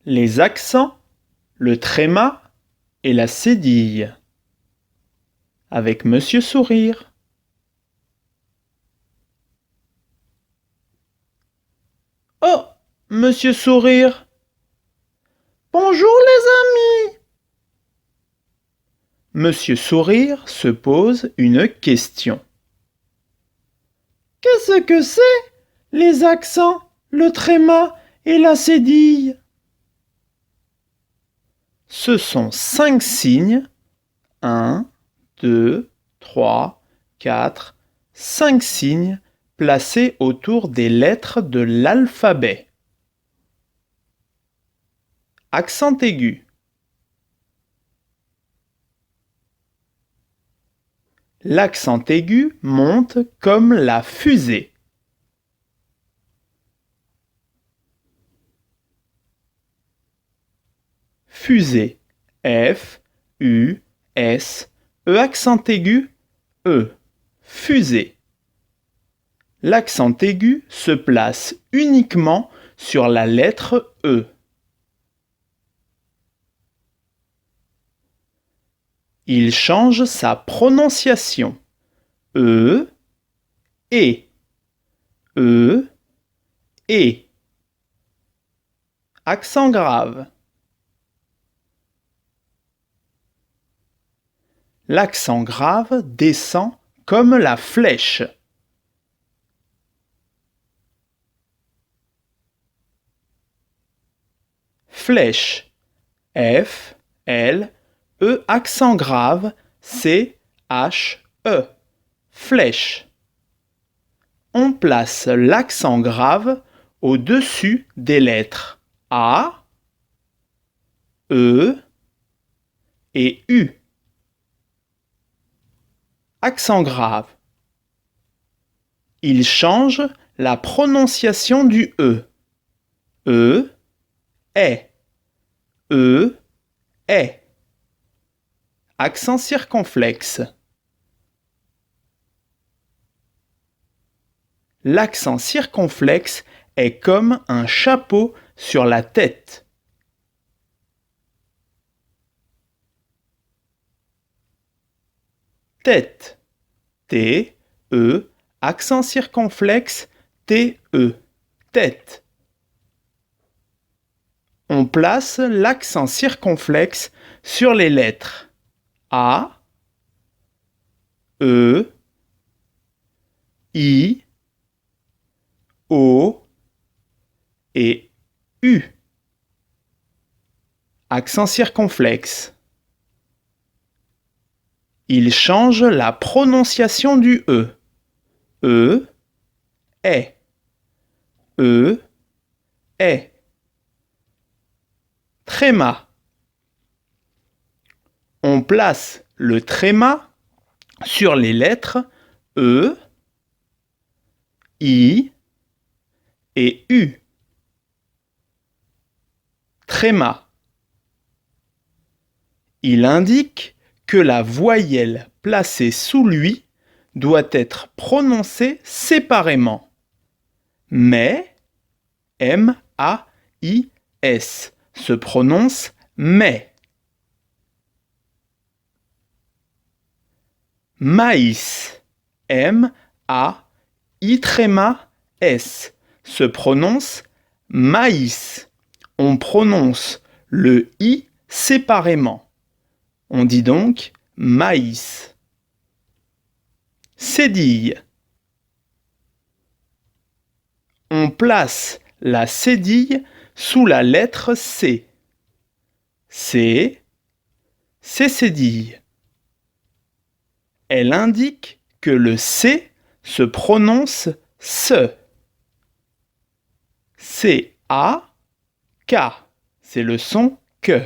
les accents, le tréma et la cédille. Avec Monsieur Sourire. Oh, Monsieur Sourire! Bonjour les amis! Monsieur Sourire se pose une question. Qu'est-ce que c'est, les accents, le tréma et la cédille? Ce sont 5 signes. 1, 2, 3, 4, 5 signes placés autour des lettres de l'alphabet. Accent aigu. L'accent aigu monte comme la fusée. Fusée. F, U, S, E accent aigu, E. Fusée. L'accent aigu se place uniquement sur la lettre E. Il change sa prononciation. E, et. E, et. Accent grave. L'accent grave descend comme la flèche. Flèche. F, L, E accent grave, C, H, E. Flèche. On place l'accent grave au-dessus des lettres A, E et U. Accent grave. Il change la prononciation du E. E, est. E, est. Accent circonflexe. L'accent circonflexe est comme un chapeau sur la tête. Tête. T, E, accent circonflexe, T, E. Tête. On place l'accent circonflexe sur les lettres A, E, I, O et U. Accent circonflexe. Il change la prononciation du E. E, est. E, est. Tréma. On place le tréma sur les lettres E, I et U. Tréma. Il indique que la voyelle placée sous lui doit être prononcée séparément. Mais, M-A-I-S, se prononce mais. Maïs, M-A-I-S, se prononce maïs. On prononce le I séparément. On dit donc maïs. Cédille. On place la cédille sous la lettre C. C, c'est cédille. Elle indique que le C se prononce se. C-A-K, c'est le son que.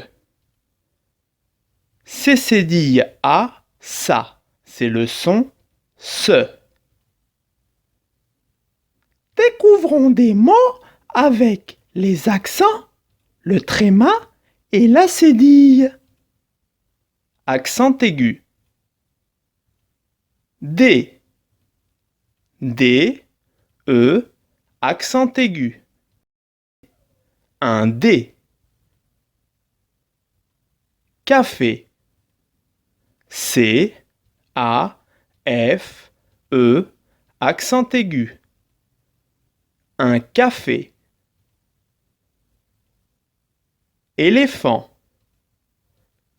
C cédille A, ça, c'est le son se. Découvrons des mots avec les accents, le tréma et la cédille. Accent aigu. D. D, E, accent aigu. Un D. café. C, A, F, E, accent aigu. Un café. Éléphant.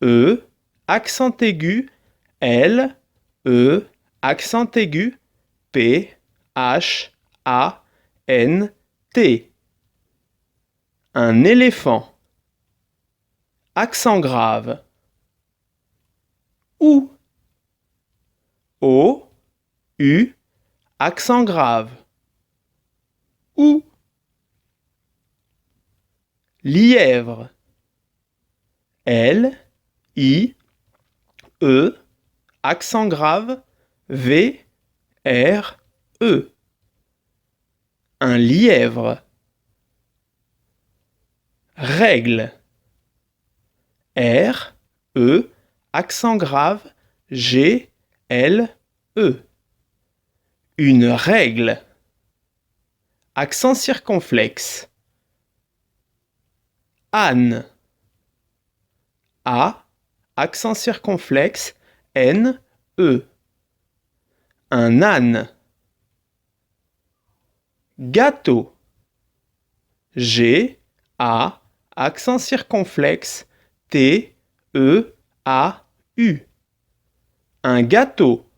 E, accent aigu, L, E, accent aigu, P, H, A, N, T. Un éléphant. Accent grave. OU. O, U, accent grave. OU. Lièvre. L, I, E, accent grave, V, R, E. Un lièvre. Règle. R, E, accent grave, G, L, E. Une règle. Accent circonflexe. Âne. A, accent circonflexe, N, E. Un âne. Gâteau. G, A, accent circonflexe, T, E, A, U. Un gâteau.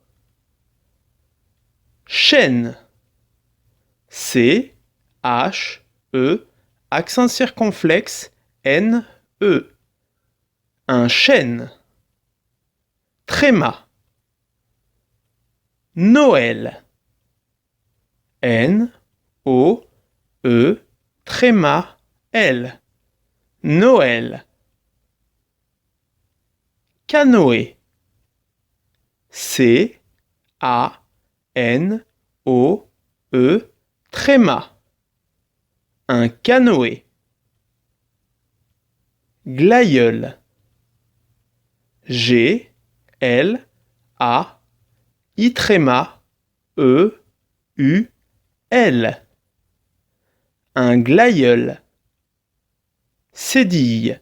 Chêne. C, H, E, accent circonflexe, N, E. Un chêne. Tréma. Noël. N, O, E, tréma, L. Noël. Canoë. C, A, N, O, E, tréma. Un canoë. Glaïeul. G, L, A, I tréma, E, U, L. Un glaïeul. Cédille.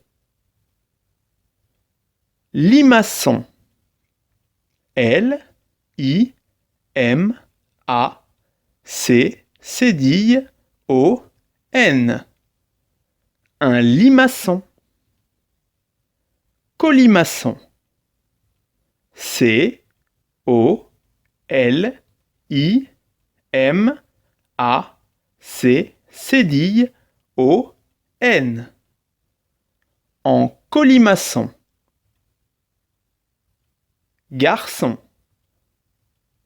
Limaçon. L, I, M, A, C, cédille, O, N. Un limaçon. Colimaçon. C, O, L, I, M, A, C, cédille, O, N. En colimaçon. Garçon.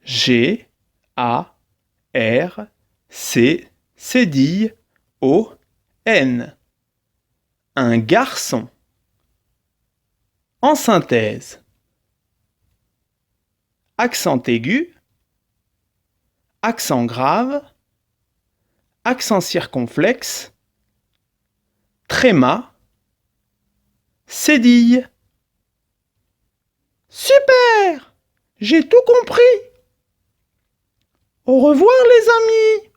G, A, R, C, cédille, O, N. Un garçon. En synthèse. Accent aigu, accent grave, accent circonflexe, tréma, cédille. Super! J'ai tout compris. Au revoir les amis!